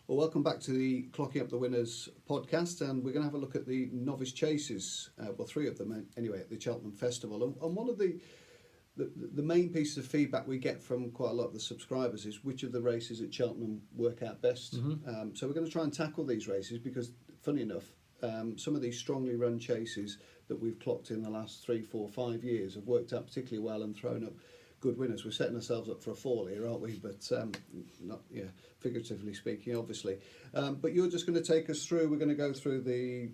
Well, welcome back to the Clocking Up the Winners podcast, and we're going to have a look at the novice chases, well, three of them anyway, at the Cheltenham Festival. And one of the main pieces of feedback we get from quite a lot of the subscribers is which of the races at Cheltenham work out best. Mm-hmm. So we're going to try and tackle these races because, funny enough, some of these strongly run chases that we've clocked in the last 3, 4, 5 years have worked out particularly well and thrown up good winners. We're setting ourselves up for a fall here, aren't we? But not, figuratively speaking, obviously. But you're just going to take us through. We're going to go through the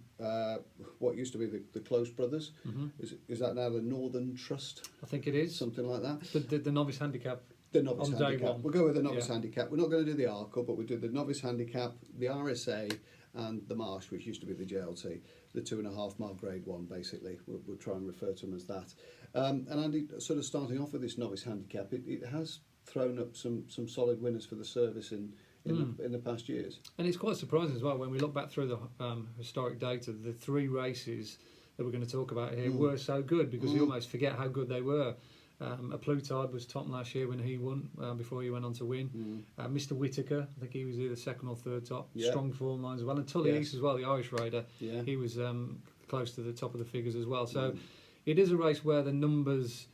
what used to be the Close Brothers. Mm-hmm. Is that now the Northern Trust? I think it is Something like that. the novice handicap. The novice on handicap. day one. We'll go with the novice handicap. We're not going to do the Arkle, but we do the novice handicap, the RSA, and the Marsh, which used to be the JLT, the 2.5 mile grade one, basically. We'll try and refer to them as that. And Andy, sort of starting off with this novice handicap, it has thrown up some solid winners for the service in the past years. And it's quite surprising as well when we look back through the historic data. The 3 races that we're going to talk about here were so good because you almost forget how good they were. A Plutard was top last year when he won, before he went on to win. Mr. Whittaker, I think he was either second or third top. Yeah. Strong form lines as well. And Tully East as well, the Irish rider. Yeah. He was close to the top of the figures as well. So it is a race where the numbers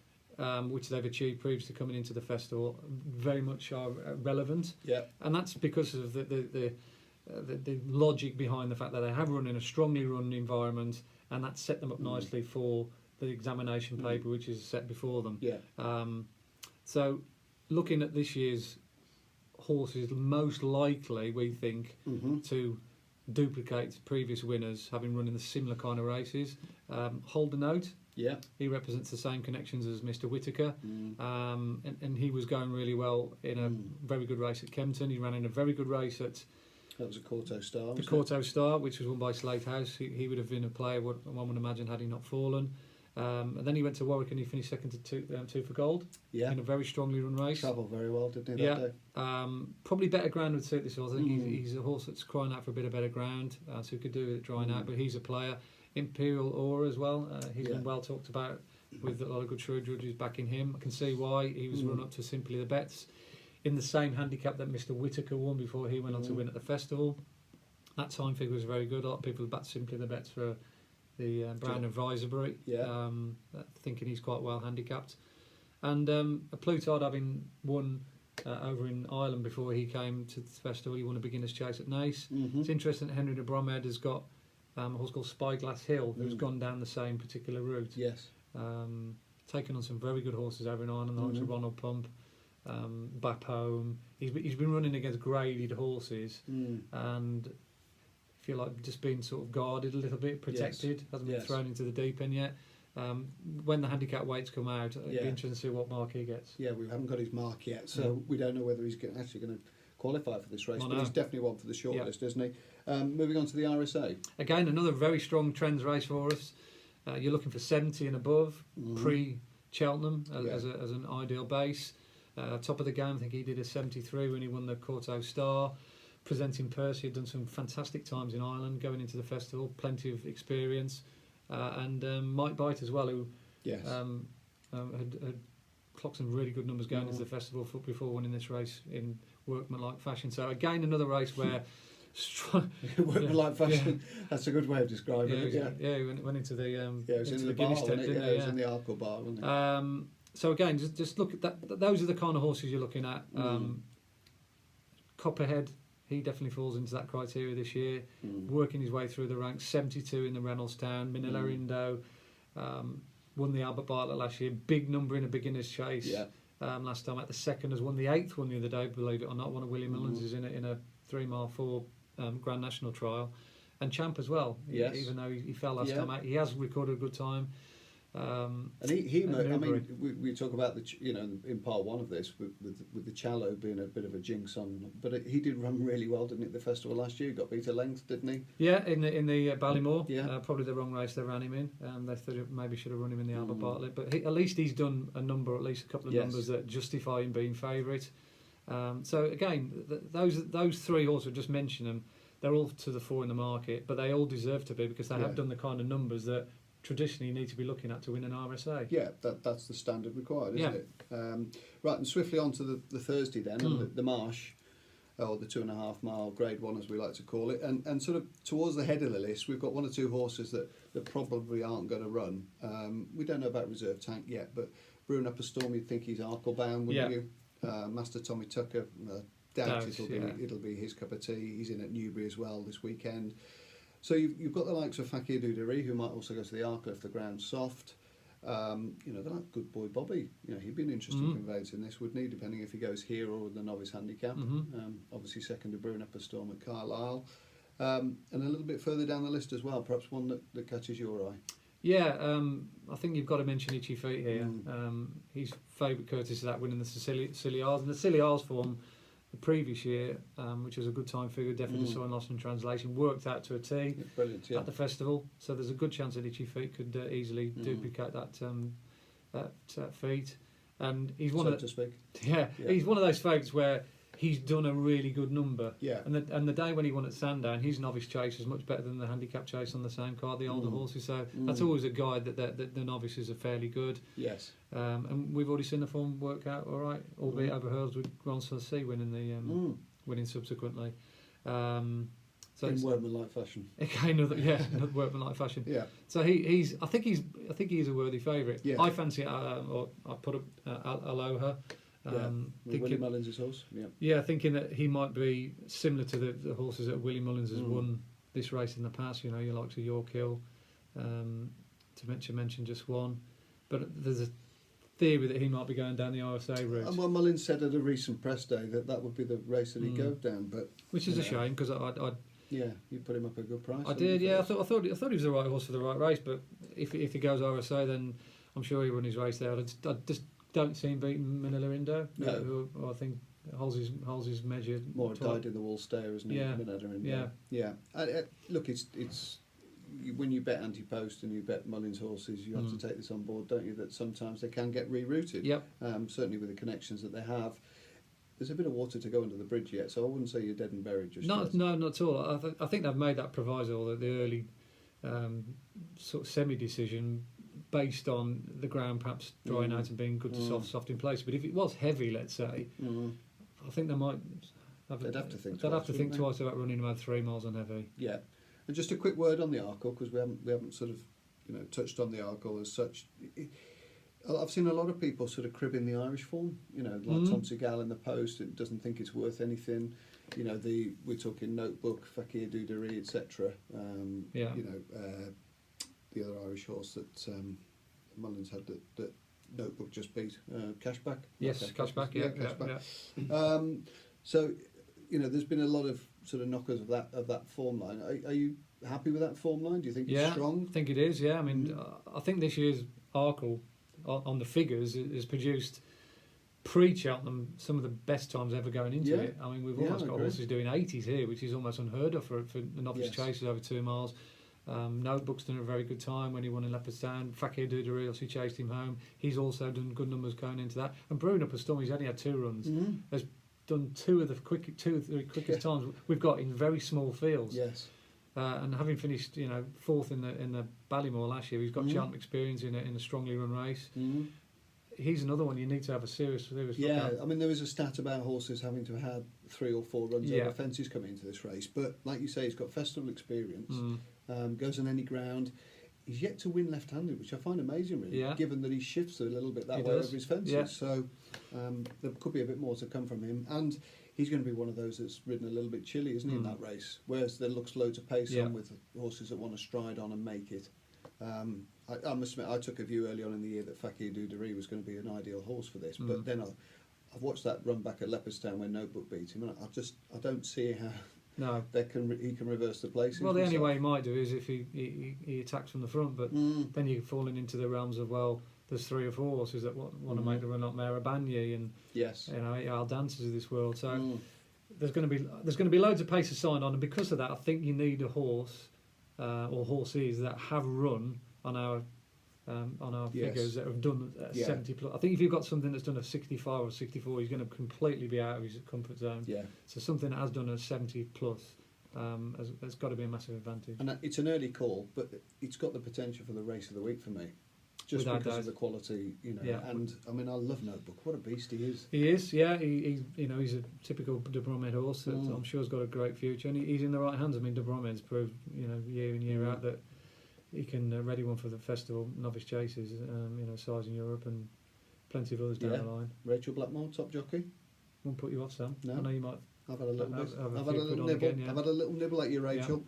which they've achieved previously coming into the festival very much are relevant. Yeah. And that's because of the logic behind the fact that they have run in a strongly run environment, and that set them up nicely for the examination paper which is set before them. Yeah. So looking at this year's horses, most likely we think to duplicate previous winners having run in the similar kind of races. Holden Note, he represents the same connections as Mr. Whittaker, and he was going really well in a very good race at Kempton. He ran in a very good race at that was a Corto Star. the Corto Star, which was won by Slate House. He would have been a player, one would imagine, had he not fallen. And then he went to Warwick and he finished second to two for gold in a very strongly run race. Travelled very well, didn't he, that day? Probably better ground would suit this horse. I think he's a horse that's crying out for a bit of better ground, so he could do with it drying out, but he's a player. Imperial Aura as well. He's been well talked about with a lot of good shrewd judges backing him. I can see why. He was run up to Simply the Bets in the same handicap that Mr. Whittaker won before he went on to win at the festival. That time figure was very good. A lot of people backed Simply the Bets for the Brown of Visorbury, thinking he's quite well handicapped. And a Plutard, having won over in Ireland before he came to the festival, he won a beginner's chase at Naas. It's interesting that Henry de Bromhead has got a horse called Spyglass Hill, who's gone down the same particular route. Yes. Taken on some very good horses over in Ireland, the likes of Ronald Pump, Bap Home. He's been running against graded horses, and feel like just being sort of guarded a little bit, protected, hasn't been thrown into the deep end yet. When the handicap weights come out, it'll be interesting to see what mark he gets. Yeah, we haven't got his mark yet, so we don't know whether he's actually going to qualify for this race, but he's definitely one for the shortlist, isn't he? Moving on to the RSA. Again, another very strong trends race for us. You're looking for 70 and above, pre-Cheltenham as an ideal base. Top of the game, I think he did a 73 when he won the Corto Star. Presenting Percy, had done some fantastic times in Ireland, going into the festival, plenty of experience. And Mike Bite as well, who had clocked some really good numbers going into the festival before winning this race in workmanlike fashion. So again, another race where workmanlike fashion. That's a good way of describing it. He went into the it was in the bar, Guinness tent, it was in the Arkle bar, wasn't it? So again, just look at that. Those are the kind of horses you're looking at. Copperhead, he definitely falls into that criteria this year. Working his way through the ranks, 72 in the Reynolds Town. Minilla Indo won the Albert Bartlett last year. Big number in a beginner's chase. Last time at the second, has won the 8th one the other day, believe it or not. One of William Mullins is in a 3 mile 4 Grand National trial. And Champ as well. Even though he fell last time out, he has recorded a good time. And I mean, we talk about in part 1 of this with the Challow being a bit of a jinx on, but he did run really well, didn't he, at the festival last year? Got beat at length, didn't he? Yeah, in the Ballymore. Probably the wrong race they ran him in. They thought maybe should have run him in the Albert Bartlett, but at least he's done a number, at least a couple of numbers that justify him being favourite. So again, those 3 horses, just mention them. They're all to the fore in the market, but they all deserve to be because they have done the kind of numbers that traditionally you need to be looking at to win an RSA. Yeah, that's the standard required, isn't it? Right, and swiftly on to the Thursday then, and the Marsh. or the 2.5 mile grade 1 as we like to call it, and sort of towards the head of the list we've got 1 or 2 horses that probably aren't going to run. We don't know about Reserve Tank yet, but Brewing Up a Storm, you'd think he's Arkle bound, wouldn't you? Master Tommy Tucker, doubt it'll be his cup of tea. He's in at Newbury as well this weekend. So you've got the likes of Fakir Duderie, who might also go to the Arkle if the ground's soft. They're like Good Boy Bobby. He'd be an interesting conveyance in this, wouldn't he? Depending if he goes here or the novice handicap. Obviously, second to Brewing Up a Storm at Carlisle, and a little bit further down the list as well. Perhaps one that catches your eye. Yeah, I think you've got to mention Itchy Feet here. He's favourite courtesy of that winning the Silly Isles, and the Silly Isles form the previous year, which was a good time figure, definitely saw in Lost in Translation, worked out to a T at the festival. So there's a good chance that Itchy Feet could easily duplicate that feat. And he's one of to speak. He's one of those favourites where he's done a really good number. Yeah. And the day when he won at Sandown, his novice chase was much better than the handicap chase on the same card, the older horses. So that's always a guide that the novices are fairly good. Yes. And we've already seen the form work out all right, albeit over hurdles with Grandson C winning subsequently. So in workmanlike fashion. Again, another workmanlike fashion. Yeah. So I think he's a worthy favourite. Yeah. I fancy or I put up Aloha. Willie Mullins' horse. Thinking that he might be similar to the horses that Willie Mullins has won this race in the past. Your likes of York Hill, to mention just one. But there's a theory that he might be going down the RSA route. Well, Mullins said at a recent press day that would be the race that he'd go down, but which is a shame because I you put him up at a good price. I did, I thought he was the right horse for the right race, but if he goes RSA, then I'm sure he'll run his race there. I just don't see him beating Manila Indo. No. Who I think holds his measure. More dyed in the wool stare, isn't he? Manila Indo. Yeah. Look, it's when you bet anti-post and you bet Mullins horses, you have to take this on board, don't you? That sometimes they can get rerouted. Yep. Certainly with the connections that they have. There's a bit of water to go under the bridge yet, so I wouldn't say you're dead and buried just yet. No, not at all. I think they've made that proviso, that the early sort of semi-decision based on the ground perhaps drying out and being good to soft in place. But if it was heavy, let's say, I think they might. They'd have to think. They'd have to think twice about running about 3 miles on heavy. Yeah, and just a quick word on the Arkle, because we haven't sort of touched on the Arkle as such. I've seen a lot of people sort of cribbing the Irish form, like Tom Segal in the Post. It doesn't think it's worth anything. We're talking Notebook, Fakir Duderie, etc. The other Irish horse that Mullins had that Notebook just beat, Cashback. Yes, Cashback. Yeah. So, there's been a lot of sort of knockers of that form line. Are you happy with that form line? Do you think it's strong? I think it is. Yeah, I mean, I think this year's Arkle on the figures is produced pre-Cheltenham some of the best times ever going into it. I mean, we've almost got horses doing 80s here, which is almost unheard of for the novice chases over 2 miles. Notebook's done a very good time when he won in Leopardstown. Fakir Duderie obviously chased him home. He's also done good numbers going into that. And Brewing Up a Storm, he's only had 2 runs. Has done 2 of the quickest times we've got in very small fields. Yes. And having finished, 4th in the Ballymore last year, he's got Cheltenham experience in a strongly run race. He's another one you need to have a serious look at. I mean, there was a stat about horses having to have had 3 or 4 runs over fences coming into this race. But like you say, he's got festival experience, goes on any ground. He's yet to win left-handed, which I find amazing, really, given that he shifts a little bit that way over his fences. Yeah. So there could be a bit more to come from him. And he's going to be one of those that's ridden a little bit chilly, isn't he, in that race? Whereas there looks loads of pace on with horses that want to stride on and make it. I must admit, I took a view early on in the year that Fakir Duderie was going to be an ideal horse for this. But then I've watched that run back at Leopardstown when Notebook beat him, and I don't see how he can reverse the placing. Well, the only way he might do is if he attacks from the front, but then you're falling into the realms of, well, there's 3 or 4 horses that want to make the run up Marabanye and Al Dancers of this world. So there's going to be loads of pace assigned on, and because of that, I think you need a horse or horses that have run on our figures that have done 70 plus. I think if you've got something that's done a 65 or 64, he's going to completely be out of his comfort zone. Yeah. So something that has done a 70 plus has got to be a massive advantage. And it's an early call, but it's got the potential for the race of the week for me. just without because doubt. of the quality, you know. Yeah. And I mean, I love Notebook. What a beast he is. He is, yeah. He you know, he's a typical De Bromhead horse that I'm sure has got a great future, and he's in the right hands. I mean, De Bromhead's proved, you know, year in year out that he can ready one for the festival novice chases, you know, size in Europe and plenty of others down the line. Rachel Blackmore, top jockey. Won't put you off, Sam. No. I know you might. I've had a little bit. Have a I've few had a quid little on nibble. again, yeah. I've had a little nibble at you, Rachel.